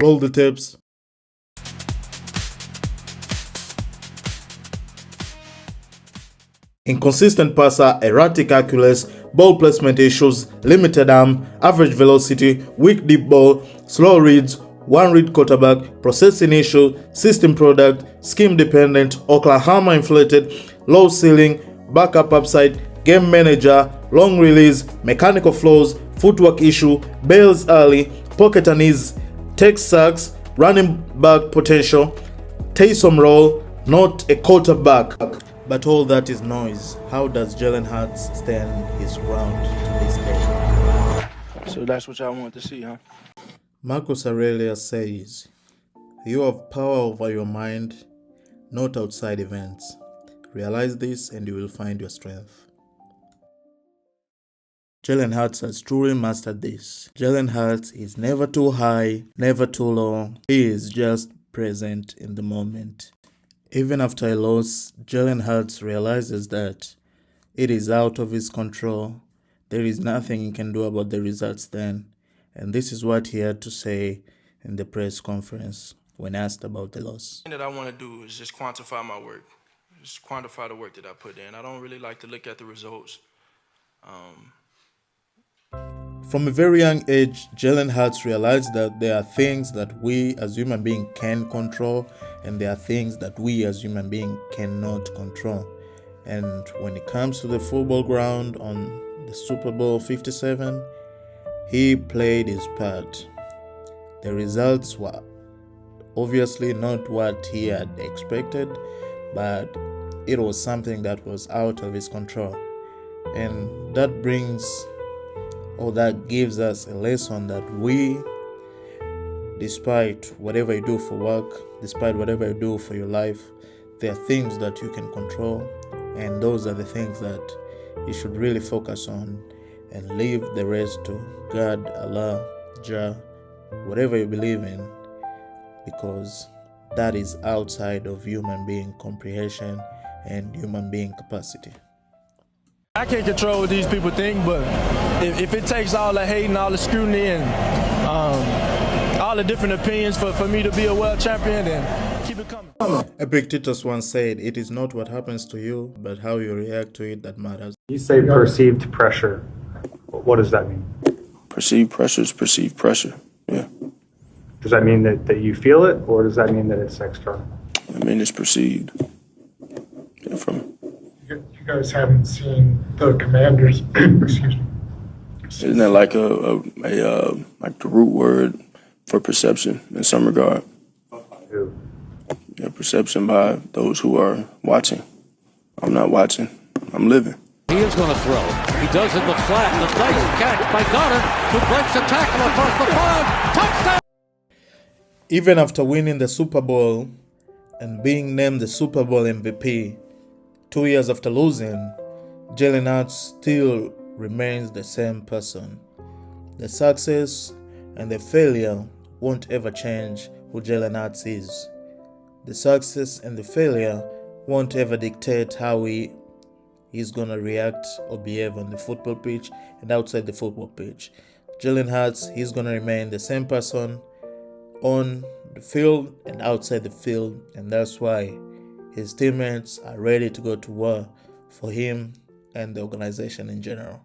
Roll the tapes. Inconsistent passer, erratic accuracy, ball placement issues, limited arm, average velocity, weak deep ball, slow reads, one read quarterback, processing issue, system product, scheme dependent, Oklahoma inflated, low ceiling, backup upside, game manager, long release, mechanical flaws, footwork issue, bails early, pocket unease, tech sacks, running back potential, Taysom role, not a quarterback. But all that is noise. How does Jalen Hurts stand his ground to this day? So that's what y'all want to see, huh? Marcus Aurelius says, "You have power over your mind, not outside events. Realize this and you will find your strength." Jalen Hurts has truly mastered this. Jalen Hurts is never too high, never too low. He is just present in the moment. Even after a loss, Jalen Hurts realizes that it is out of his control. There is nothing he can do about the results then. And this is what he had to say in the press conference when asked about the loss. The thing that I want to do is just quantify my work. Just quantify the work that I put in. I don't really like to look at the results. From a very young age, Jalen Hurts realized that there are things that we as human beings can control and there are things that we as human beings cannot control. And when it comes to the football ground on the Super Bowl 57, he played his part. The results were obviously not what he had expected, but it was something that was out of his control. And that gives us a lesson that we, despite whatever you do for work, despite whatever you do for your life, there are things that you can control, and those are the things that you should really focus on and leave the rest to God, Allah, Jah, whatever you believe in, because that is outside of human being comprehension and human being capacity. I can't control what these people think, but if it takes all the hate and all the scrutiny and all the different opinions for me to be a world champion, then keep it coming. Epictetus once said, "It is not what happens to you, but how you react to it that matters." You say perceived pressure. What does that mean? Perceived pressure is perceived pressure. Yeah. Does that mean that you feel it, or does that mean that it's external? I mean, it's perceived. Yeah, You guys haven't seen the Commanders. Excuse me. Isn't that like like the root word for perception in some regard? Who? Yeah, perception by those who are watching. I'm not watching. I'm living. He is going to throw. He does in the flat. The nice catch by Gunner, who breaks a tackle across the 5. Touchdown! Even after winning the Super Bowl and being named the Super Bowl MVP, 2 years after losing, Jalen Hurts still remains the same person. The success and the failure won't ever change who Jalen Hurts is. The success and the failure won't ever dictate how he's gonna react or behave on the football pitch and outside the football pitch. Jalen Hurts, he's gonna remain the same person on the field and outside the field, and that's why his teammates are ready to go to war for him and the organization in general.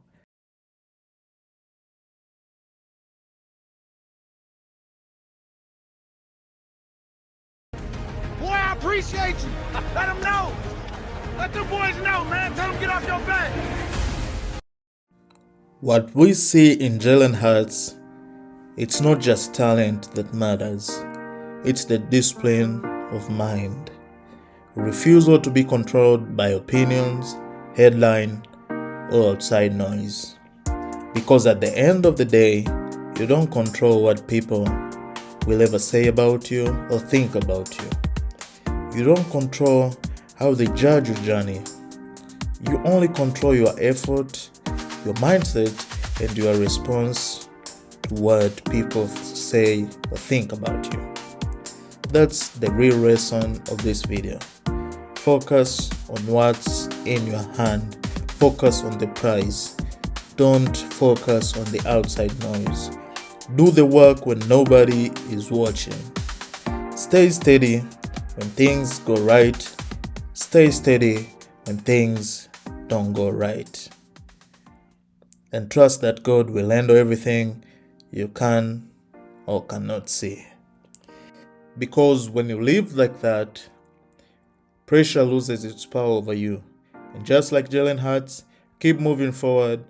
Boy, I appreciate you. Let them know. Let them boys know, man. Tell them get off your back. What we see in Jalen Hurts, it's not just talent that matters. It's the discipline of mind. Refusal to be controlled by opinions, headline, or outside noise. Because at the end of the day, you don't control what people will ever say about you or think about you. You don't control how they judge your journey. You only control your effort, your mindset, and your response to what people say or think about you. That's the real reason of this video. Focus on what's in your hand. Focus on the prize. Don't focus on the outside noise. Do the work when nobody is watching. Stay steady when things go right. Stay steady when things don't go right. And trust that God will handle everything you can or cannot see. Because when you live like that, pressure loses its power over you. And just like Jalen Hurts, keep moving forward,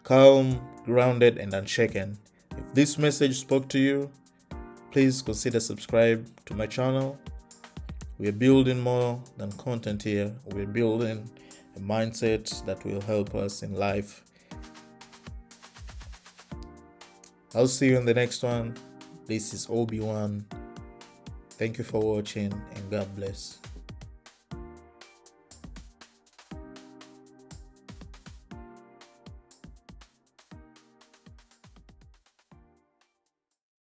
calm, grounded, and unshaken. If this message spoke to you, please consider subscribe to my channel. We're building more than content here. We're building a mindset that will help us in life. I'll see you in the next one. This is Obi-Wan. Thank you for watching and God bless.